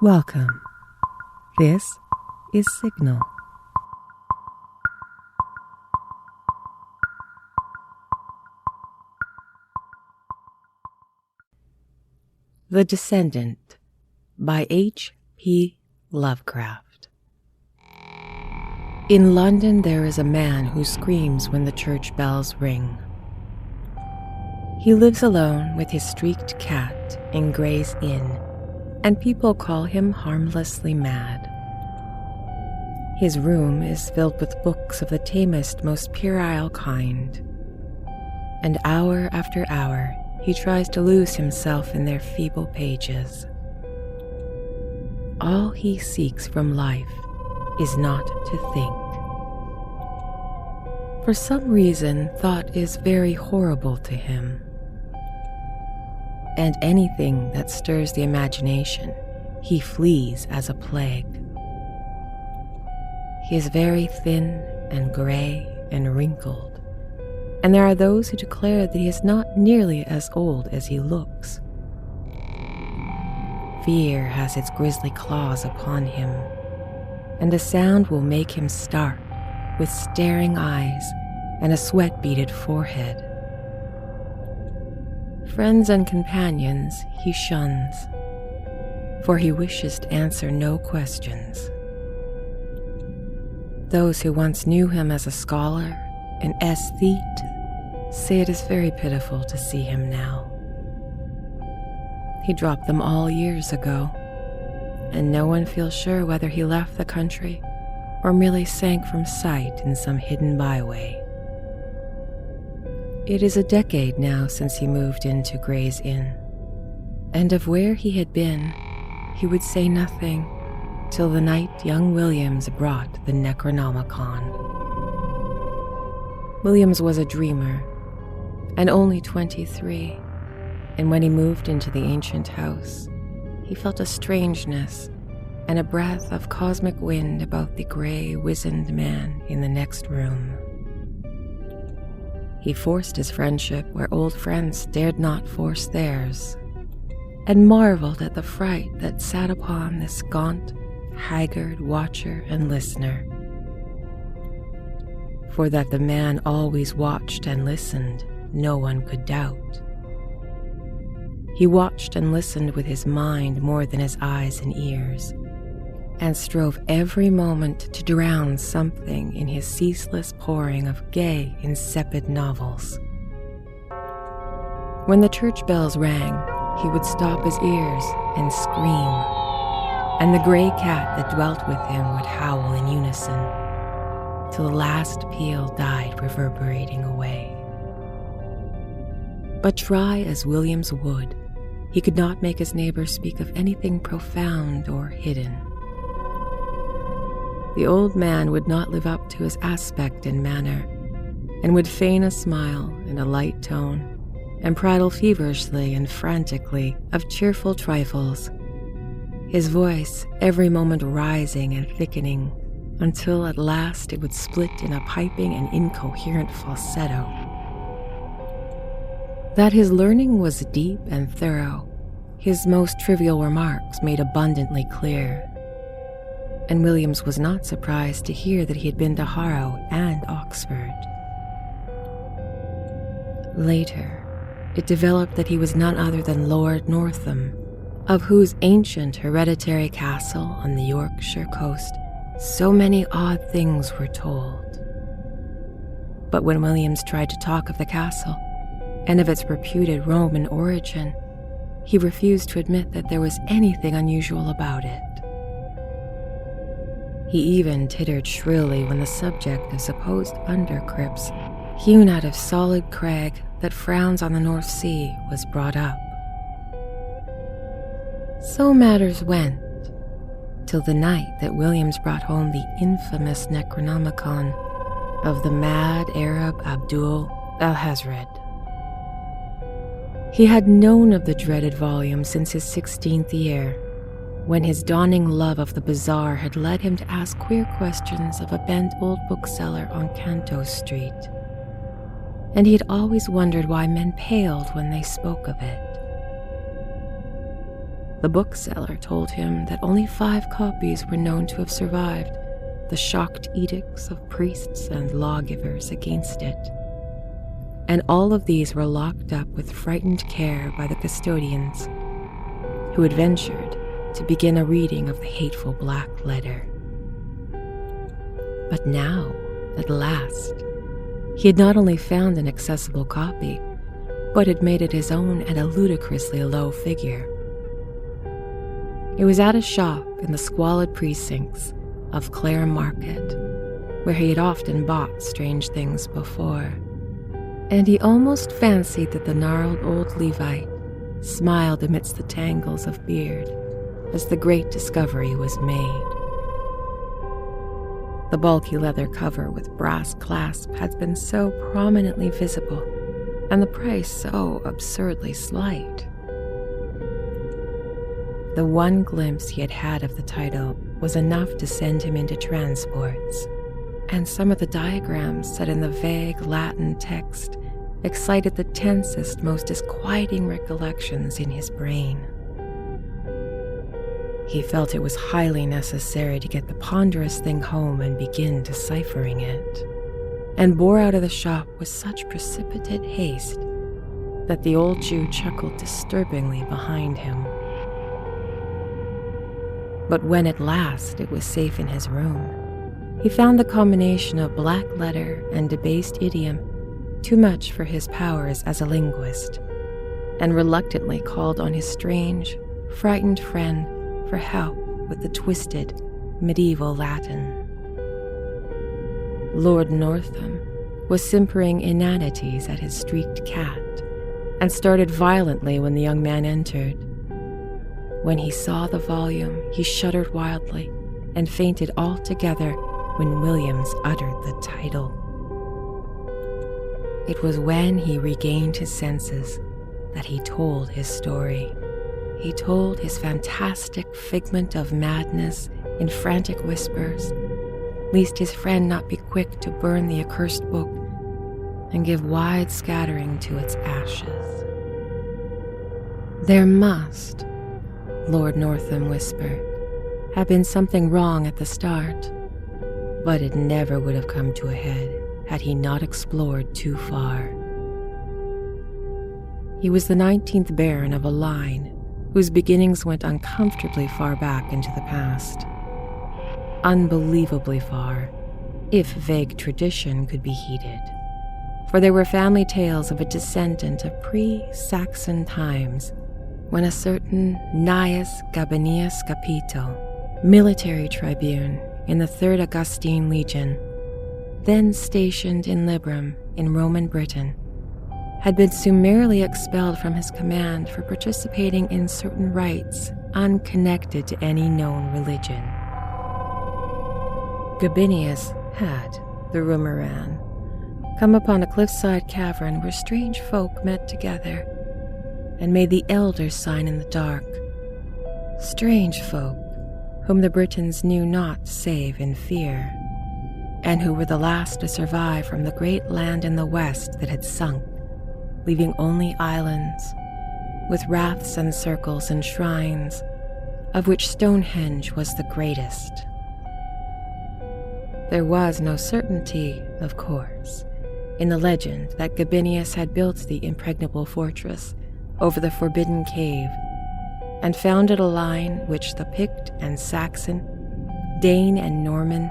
Welcome. This is Signal. The Descendant by HP Lovecraft. In London, there is a man who screams when the church bells ring. He lives alone with his streaked cat in Gray's Inn, and people call him harmlessly mad. His room is filled with books of the tamest, most puerile kind, and hour after hour he tries to lose himself in their feeble pages. All he seeks from life is not to think. For some reason, thought is very horrible to him, and anything that stirs the imagination he flees as a plague. He is very thin and gray and wrinkled, and there are those who declare that he is not nearly as old as he looks. Fear has its grisly claws upon him, and a sound will make him start with staring eyes and a sweat-beaded forehead. Friends and companions he shuns, for he wishes to answer no questions. Those who once knew him as a scholar, an aesthete, say it is very pitiful to see him now. He dropped them all years ago, and no one feels sure whether he left the country or merely sank from sight in some hidden byway. It is a decade now since he moved into Gray's Inn, and of where he had been, he would say nothing till the night young Williams brought the Necronomicon. Williams was a dreamer, and only 23, and when he moved into the ancient house, he felt a strangeness and a breath of cosmic wind about the gray, wizened man in the next room. He forced his friendship where old friends dared not force theirs, and marveled at the fright that sat upon this gaunt, haggard watcher and listener. For that the man always watched and listened, no one could doubt. He watched and listened with his mind more than his eyes and ears, and strove every moment to drown something in his ceaseless pouring of gay, insipid novels. When the church bells rang, he would stop his ears and scream, and the gray cat that dwelt with him would howl in unison, till the last peal died reverberating away. But try as Williams would, he could not make his neighbors speak of anything profound or hidden. The old man would not live up to his aspect and manner, and would feign a smile and a light tone, and prattle feverishly and frantically of cheerful trifles, his voice every moment rising and thickening, until at last it would split in a piping and incoherent falsetto. That his learning was deep and thorough, his most trivial remarks made abundantly clear, and Williams was not surprised to hear that he had been to Harrow and Oxford. Later, it developed that he was none other than Lord Northam, of whose ancient hereditary castle on the Yorkshire coast so many odd things were told. But when Williams tried to talk of the castle, and of its reputed Roman origin, he refused to admit that there was anything unusual about it. He even tittered shrilly when the subject of supposed undercrypts, hewn out of solid crag that frowns on the North Sea, was brought up. So matters went, till the night that Williams brought home the infamous Necronomicon of the mad Arab Abdul al-Hazred. He had known of the dreaded volume since his 16th year, when his dawning love of the bizarre had led him to ask queer questions of a bent old bookseller on Canto Street, and he had always wondered why men paled when they spoke of it. The bookseller told him that only 5 copies were known to have survived the shocked edicts of priests and lawgivers against it, and all of these were locked up with frightened care by the custodians, who had ventured to begin a reading of the hateful black letter. But now, at last, he had not only found an accessible copy, but had made it his own at a ludicrously low figure. It was at a shop in the squalid precincts of Clare Market, where he had often bought strange things before, and he almost fancied that the gnarled old Levite smiled amidst the tangles of beard as the great discovery was made. The bulky leather cover with brass clasp had been so prominently visible, and the price so absurdly slight. The one glimpse he had had of the title was enough to send him into transports, and some of the diagrams set in the vague Latin text excited the tensest, most disquieting recollections in his brain. He felt it was highly necessary to get the ponderous thing home and begin deciphering it, and bore out of the shop with such precipitate haste that the old Jew chuckled disturbingly behind him. But when at last it was safe in his room, he found the combination of black letter and debased idiom too much for his powers as a linguist, and reluctantly called on his strange, frightened friend for help with the twisted, medieval Latin. Lord Northam was simpering inanities at his streaked cat, and started violently when the young man entered. When he saw the volume, he shuddered wildly and fainted altogether when Williams uttered the title. It was when he regained his senses that he told his story. He told his fantastic figment of madness in frantic whispers, lest his friend not be quick to burn the accursed book and give wide scattering to its ashes. There must, Lord Northam whispered, have been something wrong at the start, but it never would have come to a head had he not explored too far. He was the 19th Baron of a line whose beginnings went uncomfortably far back into the past. Unbelievably far, if vague tradition could be heeded, for there were family tales of a descendant of pre-Saxon times when a certain Gnaeus Gabinius Capito, military tribune in the 3rd Augustine Legion, then stationed in Librum in Roman Britain, had been summarily expelled from his command for participating in certain rites unconnected to any known religion. Gabinius had, the rumor ran, come upon a cliffside cavern where strange folk met together and made the elders sign in the dark. Strange folk whom the Britons knew not save in fear, and who were the last to survive from the great land in the west that had sunk, leaving only islands, with raths and circles and shrines, of which Stonehenge was the greatest. There was no certainty, of course, in the legend that Gabinius had built the impregnable fortress over the forbidden cave, and founded a line which the Pict and Saxon, Dane and Norman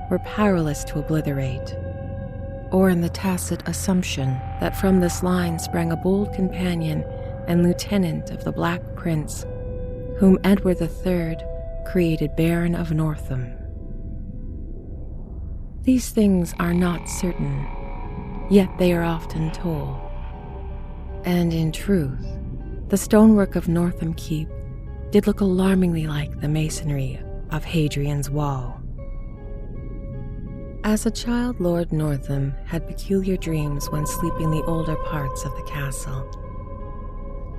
were powerless to obliterate, or in the tacit assumption that from this line sprang a bold companion and lieutenant of the Black Prince, whom Edward III created Baron of Northam. These things are not certain, yet they are often told, and in truth, the stonework of Northam Keep did look alarmingly like the masonry of Hadrian's Wall. As a child, Lord Northam had peculiar dreams when sleeping the older parts of the castle.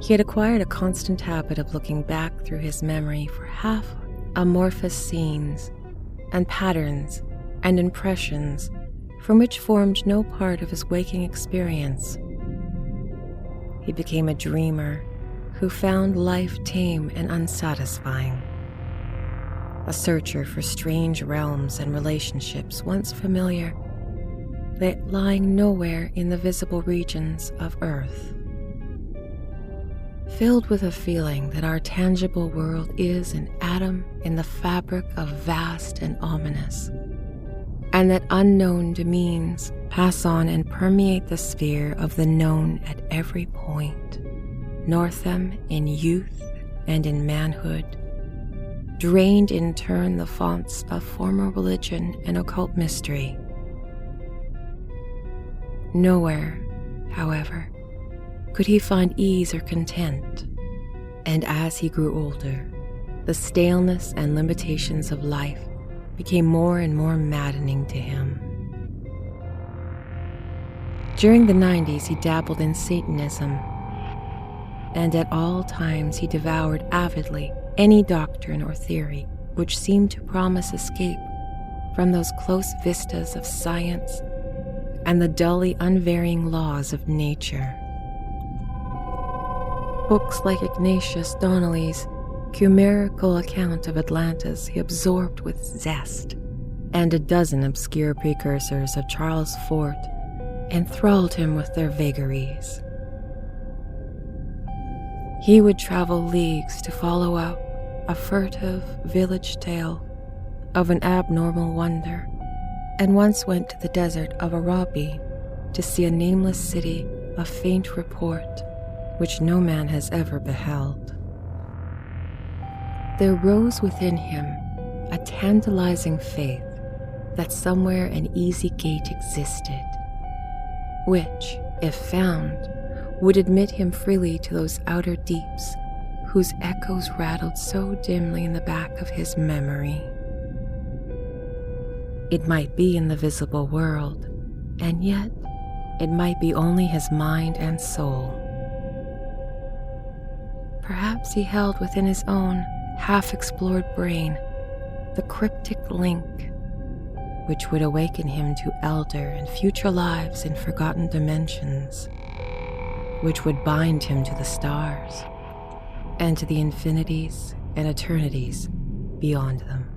He had acquired a constant habit of looking back through his memory for half amorphous scenes and patterns and impressions from which formed no part of his waking experience. He became a dreamer who found life tame and unsatisfying, a searcher for strange realms and relationships once familiar, yet lying nowhere in the visible regions of Earth. Filled with a feeling that our tangible world is an atom in the fabric of vast and ominous, and that unknown domains pass on and permeate the sphere of the known at every point, north them in youth and in manhood, drained in turn the fonts of former religion and occult mystery. Nowhere, however, could he find ease or content, and as he grew older, the staleness and limitations of life became more and more maddening to him. During the 90s, he dabbled in Satanism, and at all times he devoured avidly any doctrine or theory which seemed to promise escape from those close vistas of science and the dully unvarying laws of nature. Books like Ignatius Donnelly's chimerical account of Atlantis he absorbed with zest, and a dozen obscure precursors of Charles Fort enthralled him with their vagaries. He would travel leagues to follow up a furtive village tale of an abnormal wonder, and once went to the desert of Arabi to see a nameless city of faint report which no man has ever beheld. There rose within him a tantalizing faith that somewhere an easy gate existed, which, if found, would admit him freely to those outer deeps whose echoes rattled so dimly in the back of his memory. It might be in the visible world, and yet it might be only his mind and soul. Perhaps he held within his own half-explored brain the cryptic link which would awaken him to elder and future lives in forgotten dimensions, which would bind him to the stars and to the infinities and eternities beyond them.